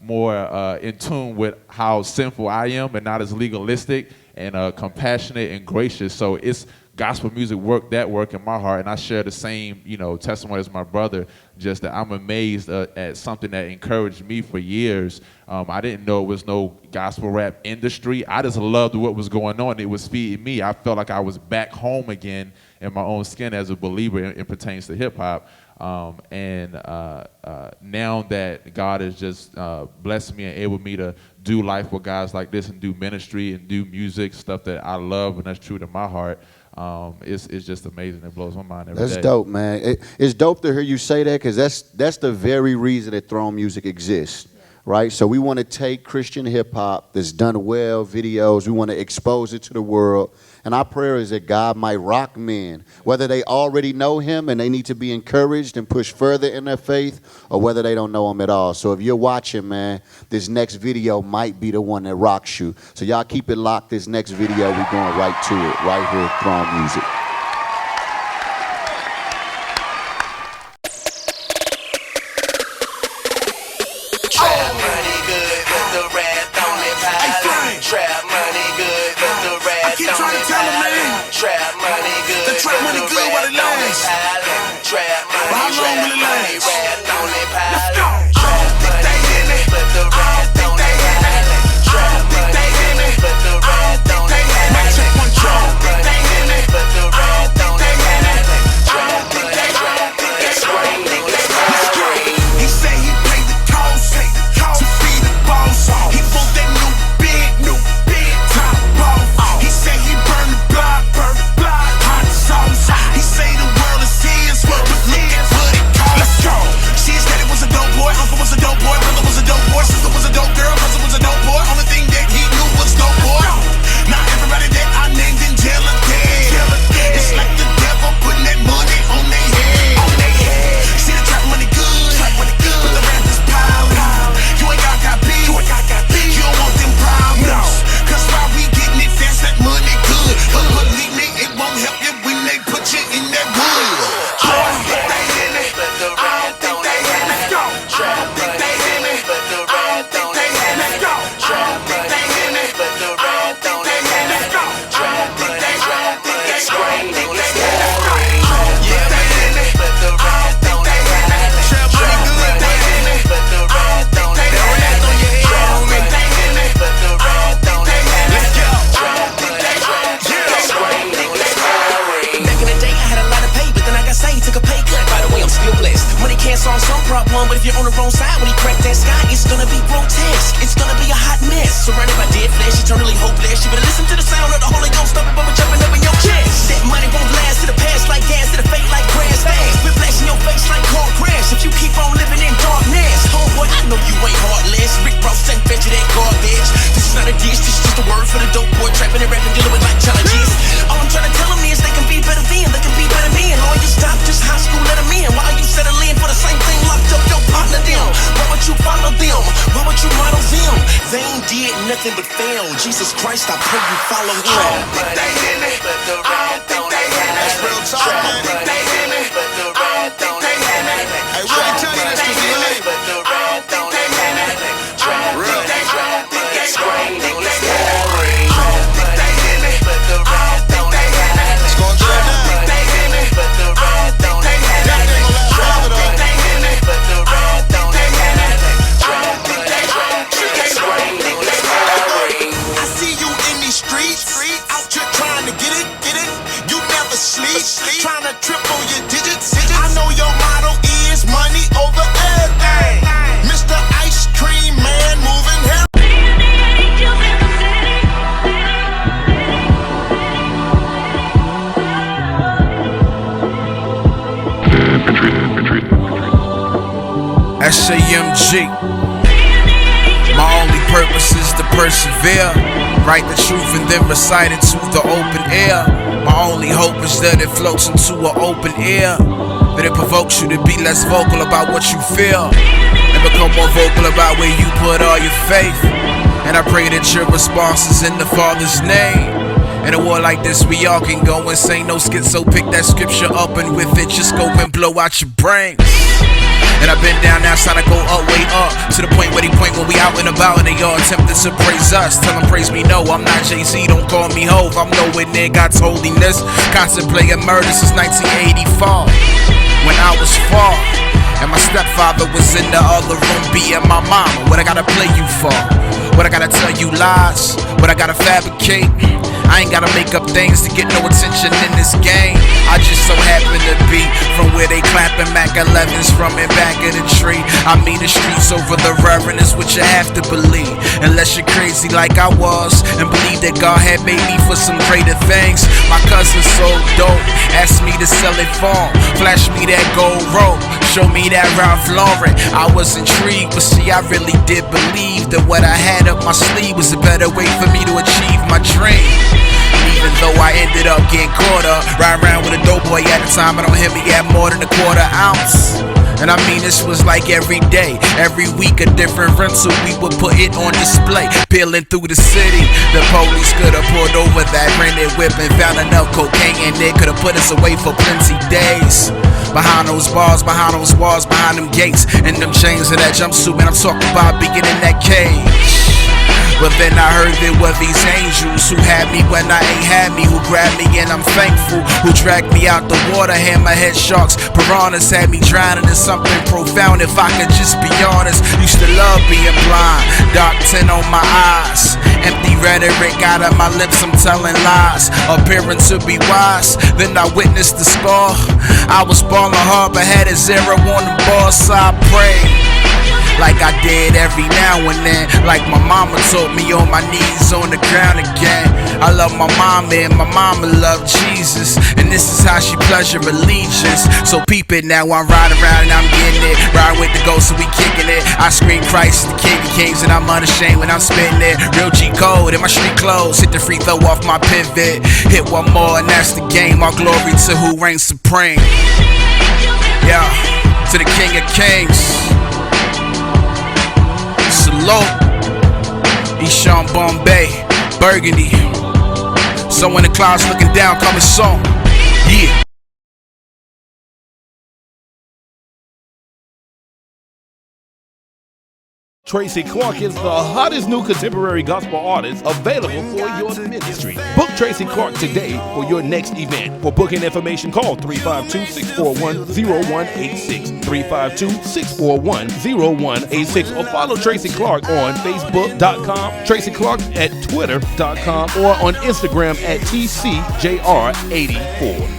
more in tune with how sinful I am and not as legalistic and compassionate and gracious. So it's gospel music work in my heart, and I share the same, you know, testimony as my brother, just that I'm amazed at something that encouraged me for years. I didn't know it was no gospel rap industry. I just loved what was going on. It was feeding me. I felt like I was back home again in my own skin as a believer in pertains to hip-hop. Now that God has just blessed me and able me to do life with guys like this and do ministry and do music, stuff that I love and that's true to my heart, it's just amazing. It blows my mind every day. That's dope, man. It's dope to hear you say that, because that's the very reason that Throne Music exists, right? So we want to take Christian hip-hop that's done well, videos, we want to expose it to the world. And our prayer is that God might rock men, whether they already know him and they need to be encouraged and pushed further in their faith, or whether they don't know him at all. So if you're watching, man, this next video might be the one that rocks you. So y'all keep it locked. This next video, we're going right to it, right here at Throne Music. Trap money good, but the rat on it pile. Trap money good, but the rat on it pile. Trap money good, but the rat on it pile. Trap money, rat on it pile. Trap money good, but the rat on it pile. Trap money good, but the rat on it pile. Trap money good, but the rat on it pile. Trap money, it's raining, it's raining. He say he for the dope boy, trapping and rapping, dealing with life challenges. All I'm trying to tell them is they can be better than, they can be better than. Lawyers, doctors, high school, let them in. Why are you settling for the same thing? Locked up your partner, them. Why would you follow them? Why would you model them? They ain't did nothing but fail. Jesus Christ, I pray you follow him. I don't think they hear me. I don't think they hear me. That's real talk, man. I don't think they hear me. I don't think they hear me. Hey, really tell you this, cause you ain't. I don't think they hear me. I don't think they hear me. I don't think they hear me. I don't think they hear me. I don't think they hear me. It's going to try now. I don't think they hear me. I don't think they hear me. I don't think they hear me. I don't think they hear me. I don't think they hear me. I see you in these streets, out here trying to get it. You never sleep, trying to triple your digits. I know your motto is money over everything. Mr. Ice Cream Man moving here. SAMG. My only purpose is to persevere, write the truth and then recite it to the open air. My only hope is that it floats into an open ear, that it provokes you to be less vocal about what you feel and become more vocal about where you put all your faith. And I pray that your response is in the Father's name. In a war like this, we all can go insane. No schizo, pick that scripture up and with it just go and blow out your brains. And I've been down now, trying to go up, way up, to the point where they point when we out and about and they all attempted to praise us. Tell them praise me, no, I'm not Jay-Z, don't call me Hov. I'm nowhere near God's holiness, contemplating murder since 1984, when I was 4. And my stepfather was in the other room beating my mama. What I gotta play you for? What I gotta tell you lies? What I gotta fabricate? I ain't gotta make up things to get no attention in this game. I just so happen to be from where they clapping Mac 11s from in back of the tree. I mean the streets over the reverend is what you have to believe. Unless you're crazy like I was and believe that God had made me for some greater things. My cousin so dope, asked me to sell it for him. Flash me that gold rope, show me that Ralph Lauren. I was intrigued, but see I really did believe that what I had up my sleeve was a better way for me to achieve my dream. Even though I ended up getting caught up, riding around with a dope boy at the time, I don't hear me at more than a quarter ounce. And I mean this was like every day, every week a different rental, we would put it on display. Peeling through the city, the police could have pulled over that rented whip and found enough cocaine in there, could have put us away for plenty days. Behind those bars, behind those walls, behind them gates, and them chains of that jumpsuit, man, I'm talking about being in that cage. But then I heard there were these angels who had me when I ain't had me, who grabbed me and I'm thankful, who dragged me out the water, hammerhead sharks, piranhas had me drowning in something profound. If I could just be honest, used to love being blind, dark tint on my eyes, empty rhetoric out of my lips, I'm telling lies, appearing to be wise. Then I witnessed the scar, I was balling hard but had a 0 on the ball, so I prayed like I did every now and then, like my mama taught me, on my knees on the ground again. I love my mama and my mama loved Jesus, and this is how she pleasure allegiance. So peep it now, I'm riding around and I'm getting it, riding with the ghost and we kicking it. I scream Christ, the King of Kings, and I'm unashamed when I'm spitting it. Real G code in my street clothes, hit the free throw off my pivot, hit one more and that's the game. All glory to who reigns supreme. Yeah, to the King of Kings. Salute, Eshawn Bombay, Burgundy. So in the clouds looking down, coming soon. Yeah. Tracy Clark is the hottest new contemporary gospel artist available for your ministry. Book Tracy Clark today for your next event. For booking information, call 352-641-0186, 352-641-0186, or follow Tracy Clark on Facebook.com, Tracy Clark at Twitter.com, or on Instagram at TCJR84.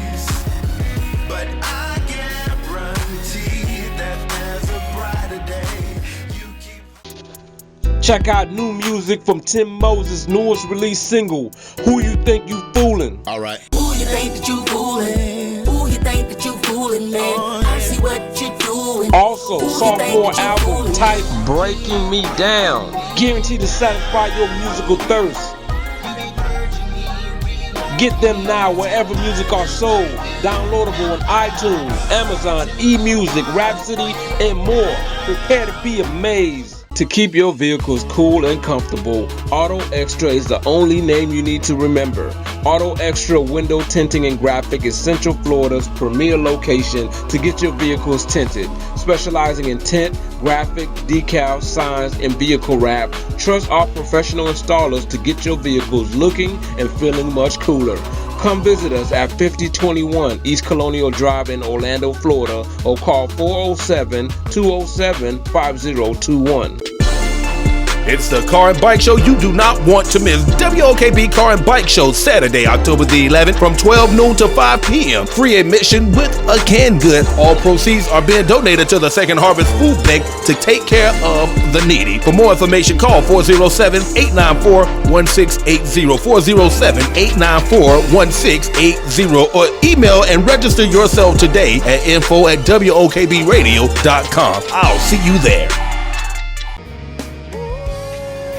Check out new music from Tim Moses' newest release single, Who You Think You Foolin'. Alright. Who you think that you fooling? Who you think that you fooling, man? I see what you doing. Also, sophomore album titled Breaking Me Down, guaranteed to satisfy your musical thirst. Get them now wherever music are sold. Downloadable on iTunes, Amazon, eMusic, Rhapsody, and more. Prepare to be amazed. To keep your vehicles cool and comfortable, Auto Extra is the only name you need to remember. Auto Extra Window Tinting and Graphic is Central Florida's premier location to get your vehicles tinted. Specializing in tint, graphic, decal, signs, and vehicle wrap, trust our professional installers to get your vehicles looking and feeling much cooler. Come visit us at 5021 East Colonial Drive in Orlando, Florida, or call 407-207-5021. It's the Car and Bike Show you do not want to miss. WOKB Car and Bike Show, Saturday, October the 11th from 12 noon to 5 p.m. Free admission with a canned good. All proceeds are being donated to the Second Harvest Food Bank to take care of the needy. For more information, call 407-894-1680, 407-894-1680, or email and register yourself today at info@wokbradio.com. I'll see you there.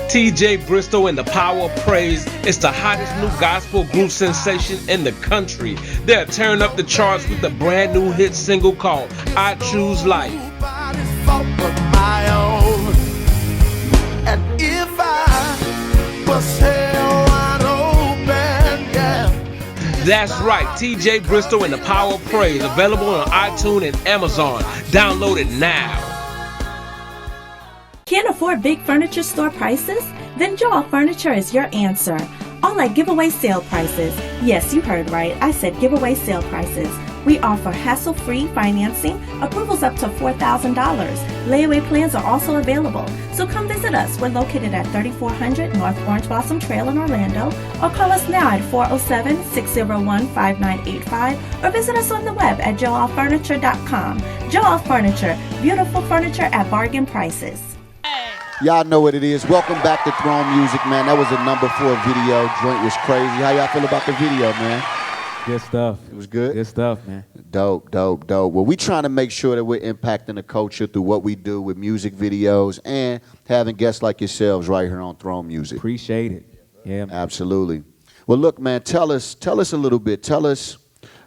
TJ Bristol and the Power of Praise is the hottest new gospel group sensation in the country. They're tearing up the charts with a brand new hit single called I Choose Life. And if I was held wide open, yeah. That's right, TJ Bristol and the Power of Praise, available on iTunes and Amazon. Download it now. Can't afford big furniture store prices? Then Joel Furniture is your answer. All at giveaway sale prices. Yes, you heard right. I said giveaway sale prices. We offer hassle-free financing, approvals up to $4,000. Layaway plans are also available. So come visit us. We're located at 3400 North Orange Blossom Trail in Orlando, or call us now at 407-601-5985, or visit us on the web at joelfurniture.com. Joel Furniture, beautiful furniture at bargain prices. Y'all know what it is. Welcome back to Throne Muzik, man. That was a number 4 video. Joint was crazy. How y'all feel about the video, man? Good stuff. It was good? Good stuff, man. Dope, dope, dope. Well, we trying to make sure that we're impacting the culture through what we do with music videos and having guests like yourselves right here on Throne Muzik. Appreciate it. Yeah, man. Absolutely. Well, look, man, tell us a little bit. Tell us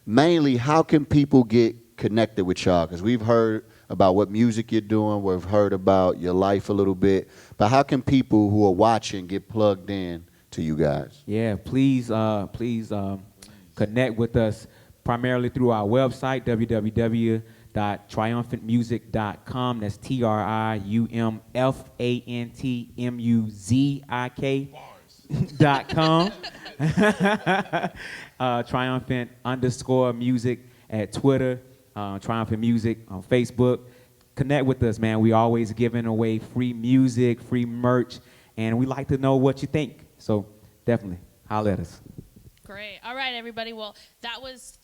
mainly how can people get connected with y'all? Because we've heard about what music you're doing. We've heard about your life a little bit. But how can people who are watching get plugged in to you guys? Yeah, please connect with us primarily through our website, www.triumphantmuzik.com. That's TriumphantMuzik.com. Triumphant_music at Twitter. Triumphant Muzik on Facebook. Connect with us, man. We always giving away free music, free merch, and we like to know what you think. So definitely holler at us. Great. All right, everybody. Well, that was...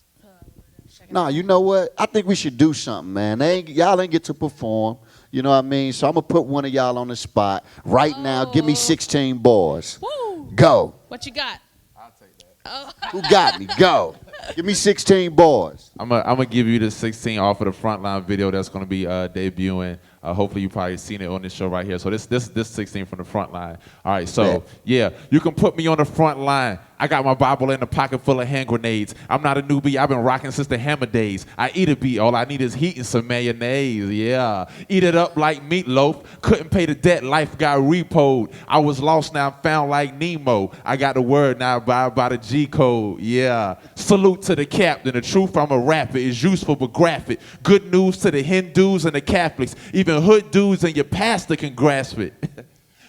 Nah, you know what? I think we should do something, man. Y'all ain't get to perform. You know what I mean? So I'm going to put one of y'all on the spot right now. Give me 16 bars. Woo. Go. What you got? I'll take that. Oh. Who got me? Go. Give me 16 bars. I'm gonna give you the 16 off of the Frontline video that's gonna be debuting. Hopefully you probably seen it on this show right here. So this 16 from the Frontline. All right, so yeah, you can put me on the front line. I got my Bible in a pocket full of hand grenades. I'm not a newbie, I've been rocking since the Hammer days. I eat a beat, all I need is heat and some mayonnaise, yeah. Eat it up like meatloaf, couldn't pay the debt, life got repoed. I was lost, now I'm found like Nemo. I got the word, now I abide by the G code, yeah. Salute to the captain, the truth I'm a rapper, is useful but graphic. Good news to the Hindus and the Catholics, even hood dudes and your pastor can grasp it.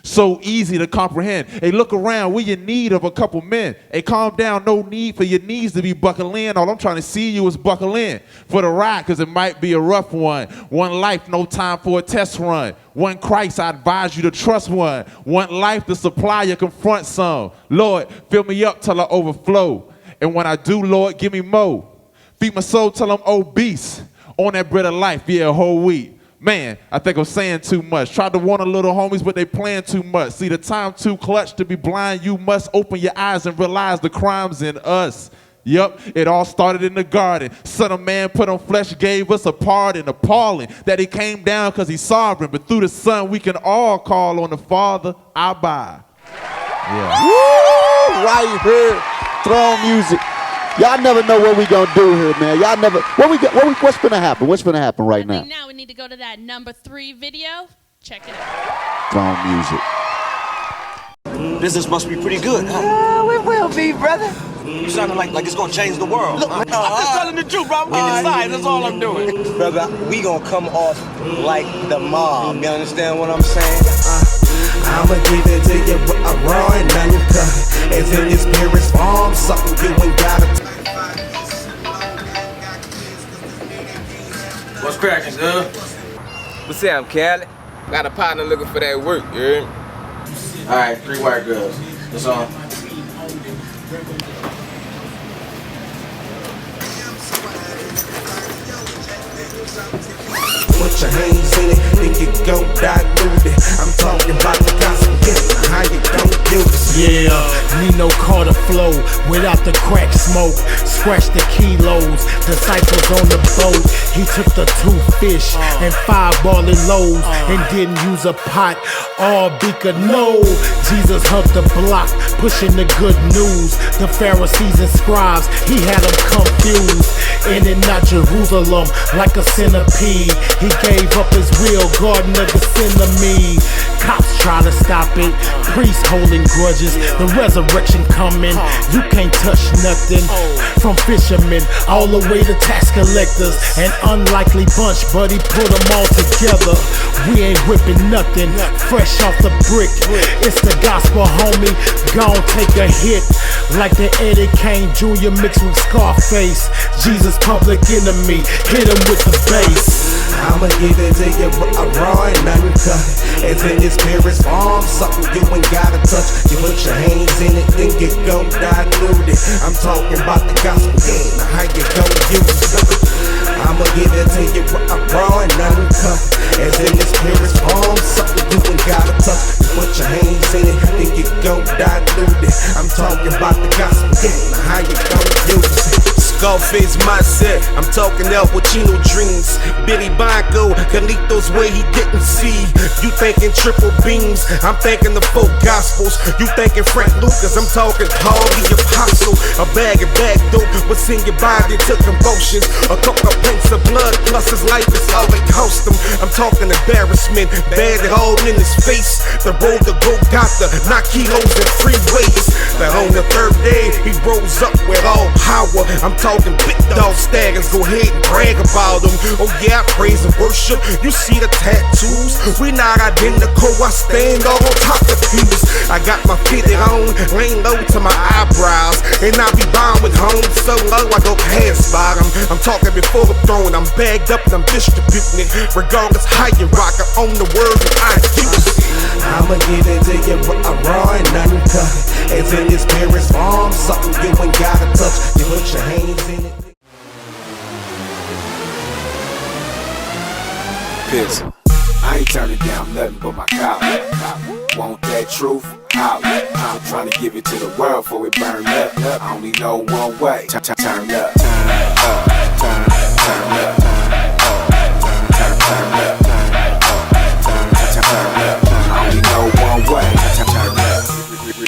So easy to comprehend. Hey, look around, we in need of a couple men. Hey, calm down, no need for your knees to be buckling in. All I'm trying to see you is buckle in for the ride, because it might be a rough one. One life, no time for a test run. One Christ, I advise you to trust one. One life, the supplier confront some. Lord, fill me up till I overflow. And when I do, Lord, give me more. Feed my soul till I'm obese. On that bread of life, yeah, a whole week. Man, I think I'm saying too much. Tried to warn a little homies, but they playing too much. See, the time too clutch to be blind. You must open your eyes and realize the crime's in us. Yup, it all started in the garden. Son of man put on flesh, gave us a pardon, appalling that he came down because he's sovereign. But through the Son, we can all call on the Father, Abba. Yeah. Woo! Right here. Throne Muzik. Y'all never know what we gonna do here, man. Y'all never. What's gonna happen? What's gonna happen right now? Now we need to go to that number 3 video. Check it out. Throne Muzik. Business must be pretty good, huh? Oh, it will be, brother. You sounding like it's gonna change the world. Look, I'm just telling the truth, bro. I'm getting inside. That's all I'm doing. Brother, we gonna come off like the mob. You understand what I'm saying? I'ma give it to you raw and uncut. As in this Paris farm, something you ain't gotta. What's cracking, girl? What's up, Cali? Got a partner looking for that work, you heard? Alright, 3 white girls. That's all. Put your hands in it, then you gon' dilute it. I'm talking about the gospel, how you gon' do this? Yeah, Nino Carter flow without the crack smoke. Scratch the kilos, disciples on the boat. He took the 2 fish and 5 barley loaves and didn't use a pot or beaker. No, Jesus hugged the block, pushing the good news. The Pharisees and scribes, he had them confused. In and out Jerusalem like a centipede. He gave up his will, garden of Gethsemane. Cops try to stop it, priests holding grudges. The resurrection coming, you can't touch nothing. From fishermen all the way to tax collectors. An unlikely bunch, but he put them all together. We ain't whipping nothing, fresh off the brick. It's the gospel, homie, gon' take a hit. Like the Eddie Kane Jr. mixed with Scarface. Jesus public enemy, hit him with the bass. I'ma give it to you raw and uncut. As in this Paris farm, something you ain't gotta touch. You put your hands in it, then you gon' dilute it. I'm talking about the gospel, now how you gon' use it? I'ma give it to you raw and uncut. As in this Paris farm, something you ain't gotta touch. You put your hands in it, then you gon' dilute it. I'm talking about the gospel, now how you gon' use it? Scarface mindset, I'm talking Al Pacino dreams. Billy Blanco, Carlitos way he didn't see. You thinking triple beams, I'm thinking the 4 gospels. You thinking Frank Lucas, I'm talking Paul the Apostle. A bag of dope, what's in your body took convulsions. A couple of pints of blood, plus his life is all it cost him. I'm talking embarrassment, bad it all in his face. The road to go got the 9 kilos and 3 weights. That on the 3rd day, he rose up with all power. I'm talking big dog staggers, go ahead and brag about them. Oh yeah, I praise and worship, you see the tattoos. We not identical, I stand all on top of pews. I got my fitted on, lean low to my eyebrows. And I be bound with home so low I go past bottom. I'm talking before the throne, I'm bagged up and I'm distributing it. Regardless how you rock, I own the word and I use it. I'ma give it to you raw and uncut. As in this Paris farm, something you ain't gotta touch. You put your hands in it. Piss. I ain't turning down nothing but my collar. Want that truth? Holla. I'm trying to give it to the world before it burn up. I only know one way. Turn up, turn up, turn up, turn up. I only know one way.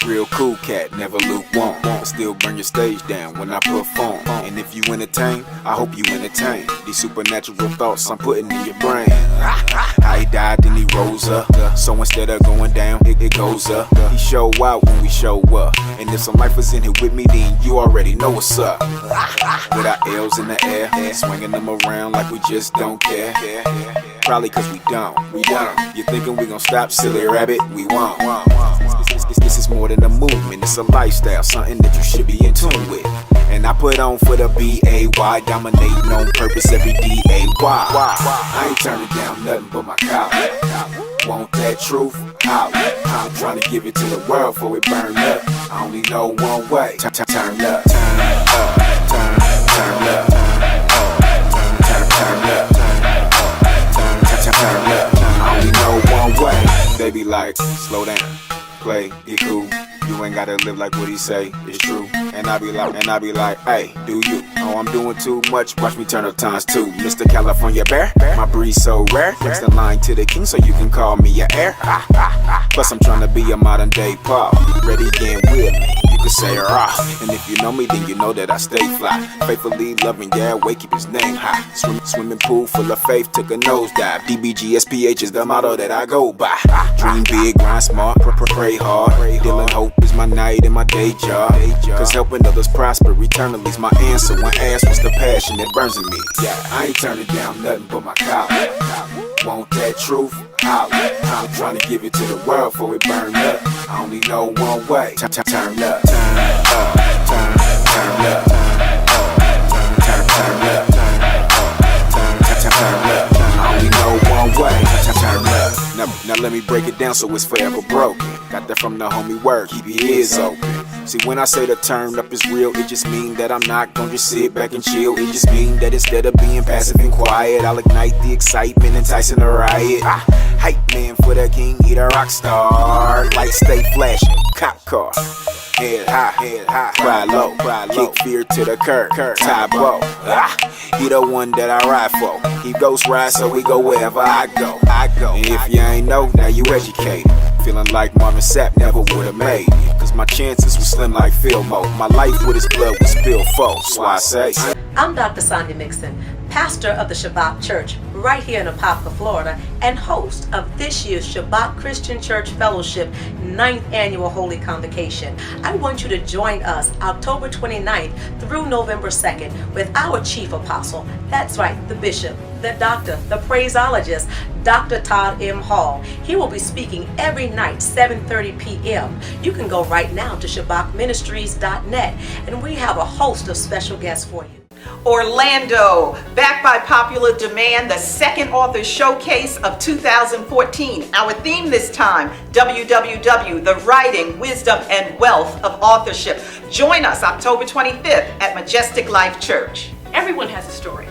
Real cool cat, never lukewarm, but still burn your stage down when I perform. And if you entertain, I hope you entertain these supernatural thoughts I'm putting in your brain. How he died, then he rose up. So instead of going down, it goes up. He show out when we show up. And if some lifers in here with me, then you already know what's up. With our L's in the air, swinging them around like we just don't care. Probably cause we don't. You thinking we gon' stop, silly rabbit? We won't. This is more than a movement, it's a lifestyle, something that you should be in tune with. And I put on for the B-A-Y, dominating on purpose every D-A-Y. I ain't turning down nothing but my collar. Want that truth? Holla. I'm trying to give it to the world before it burn up. I only know one way. Turn up, turn up, turn up, turn up, turn up. I only know one way. They be like, slow down. Play, get cool. You ain't gotta live like what he say, it's true. And I be like, hey, do you? Oh, I'm doing too much, watch me turn up times 2. Mr. California Bear, my breed so rare. Next in line to the king, so you can call me your heir. Plus I'm trying to be a modern day Paul. Ready again with me. could say rah. And if you know me, then you know that I stay fly. Faithfully loving Yahweh, keep his name high. Swimming pool full of faith, took a nosedive. DBGSPH is the motto that I go by. Dream big, grind smart, pray hard. Dealing hope is my night and my day job. Cause helping others prosper eternally is my answer. When asked what's the passion that burns in me, I ain't turning down nothing but my collar. Want that truth? Holla. I'm trying to give it to the world before it burn up. I only know one way. Turn up, turn up, turn up, turn up, turn up, turn up, turn up. I only know one way. Turn up. Now let me break it down so it's forever broken. Got that from the homie word, keep your ears open. See, when I say the turn up is real, it just mean that I'm not gonna just sit back and chill. It just mean that instead of being passive and quiet, I'll ignite the excitement, enticing a riot. Hype man for the king, he the rock star. Lights stay flashing, cop car. Head high, cry low, kick fear to the curb, tie bow. He the one that I ride for. He ghost ride, so we go wherever I go. And if you ain't know, now you educated. Feeling like Marvin Sapp never would've made it. Cause my chances were slim like Fillmore. My life with his blood was spilled full, so I say I'm Dr. Sonia Mixon, pastor of the Shabbat Church right here in Apopka, Florida, and host of this year's Shabbat Christian Church Fellowship 9th Annual Holy Convocation. I want you to join us October 29th through November 2nd with our chief apostle, that's right, the bishop, the doctor, the phraseologist, Dr. Todd M. Hall. He will be speaking every night, 7:30 p.m. You can go right now to shabbatministries.net, and we have a host of special guests for you. Orlando, back by popular demand, the second author showcase of 2014. Our theme this time, WWW, the writing, wisdom, and wealth of authorship. Join us October 25th at Majestic Life Church. Everyone has a story.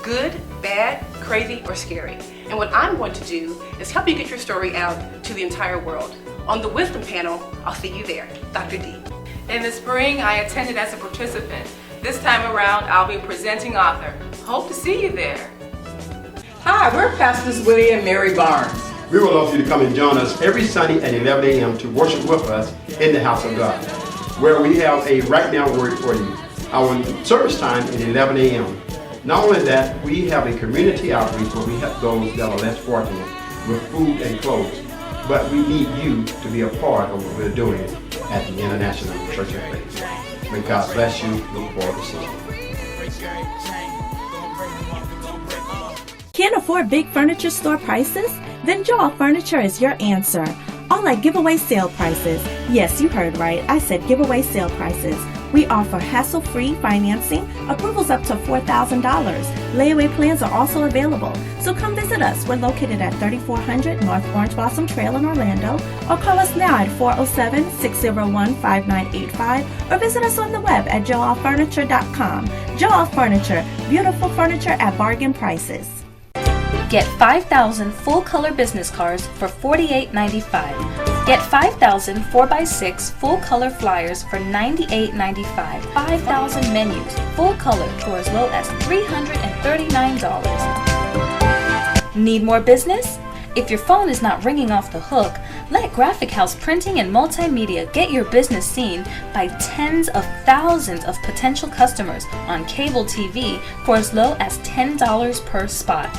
Good, bad, crazy, or scary. And what I'm going to do is help you get your story out to the entire world. On the Wisdom panel, I'll see you there, Dr. D. In the spring, I attended as a participant. This time around, I'll be presenting author. Hope to see you there. Hi, we're Pastors Willie and Mary Barnes. We would love for you to come and join us every Sunday at 11 a.m. to worship with us in the house of God, where we have a right now word for you. Our service time is 11 a.m. Not only that, we have a community outreach where we help those that are less fortunate with food and clothes. But we need you to be a part of what we're doing at the International Church of Faith. May God bless you. Look forward to seeing you. Can't afford big furniture store prices? Then Joel Furniture is your answer. All at giveaway sale prices. Yes, you heard right. I said giveaway sale prices. We offer hassle-free financing, approvals up to $4,000. Layaway plans are also available. So come visit us. We're located at 3400 North Orange Blossom Trail in Orlando, or call us now at 407-601-5985, or visit us on the web at joelfurniture.com. Joel Furniture, beautiful furniture at bargain prices. Get 5,000 full-color business cards for $48.95. Get 5,000 4x6 full-color flyers for $98.95. 5,000 menus, full-color for as low as $339. Need more business? If your phone is not ringing off the hook, let Graphic House Printing and Multimedia get your business seen by tens of thousands of potential customers on cable TV for as low as $10 per spot.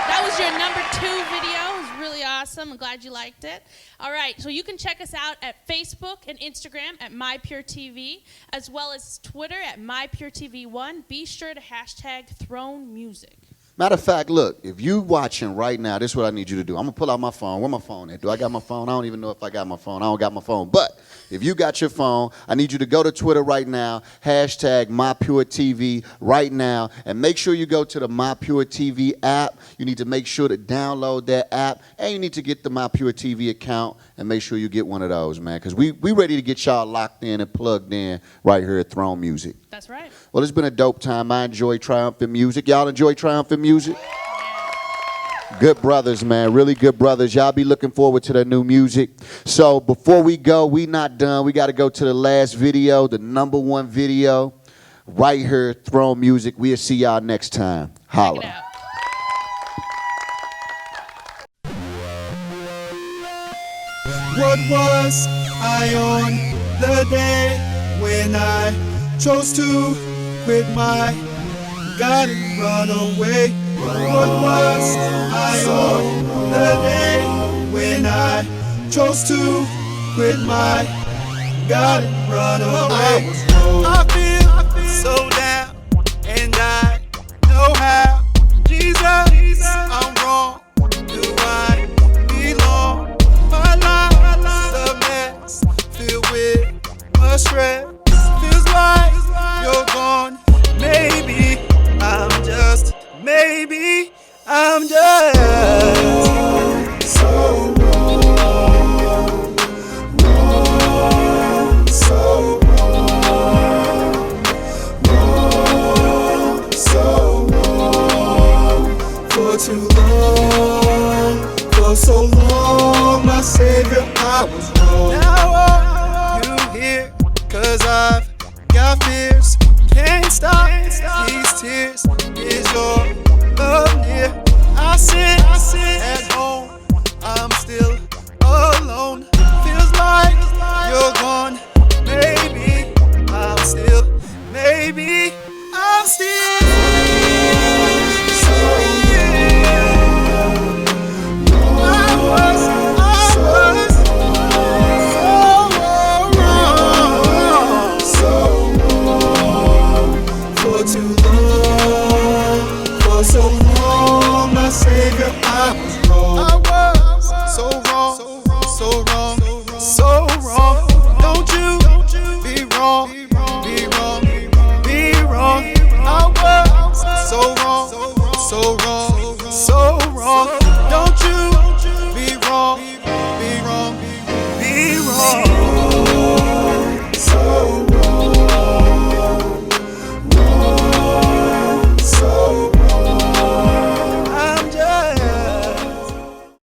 That was your number 2 video. It was really awesome. I'm glad you liked it. All right, so you can check us out at Facebook and Instagram at MyPureTV, as well as Twitter at MyPureTV1. Be sure to hashtag Throne Music. Matter of fact, look, if you watching right now, this is what I need you to do. I'm going to pull out my phone. Where my phone at? Do I got my phone? I don't even know if I got my phone. I don't got my phone. But if you got your phone, I need you to go to Twitter right now, hashtag MyPureTV right now, and make sure you go to the MyPureTV app. You need to make sure to download that app, and you need to get the MyPureTV account, and make sure you get one of those, man, because we ready to get y'all locked in and plugged in right here at Throne Music. That's right. Well, it's been a dope time. I enjoy Triumphant Muzik. Y'all enjoy Triumphant Muzik? Good brothers, man. Really good brothers. Y'all be looking forward to their new music. So before we go, we not done. We got to go to the last video, the number 1 video, right here at Throne Music. We'll see y'all next time. Holla. What was I on the day when I chose to quit my God and run away? What was I on the day when I chose to quit my God and run away? I feel so down, and I know how. Jesus, I'm wrong. Do I belong? My life's a mess, filled with much stress. Feels like you're gone. Maybe I'm just so wrong, so wrong. For too long, for so long, my Savior, I was wrong. Now are you here? 'Cause I've got fears, can't stop these tears. Is your love near? I sit at home, I'm still alone. Feels like you're gone. Maybe I'm still so wrong.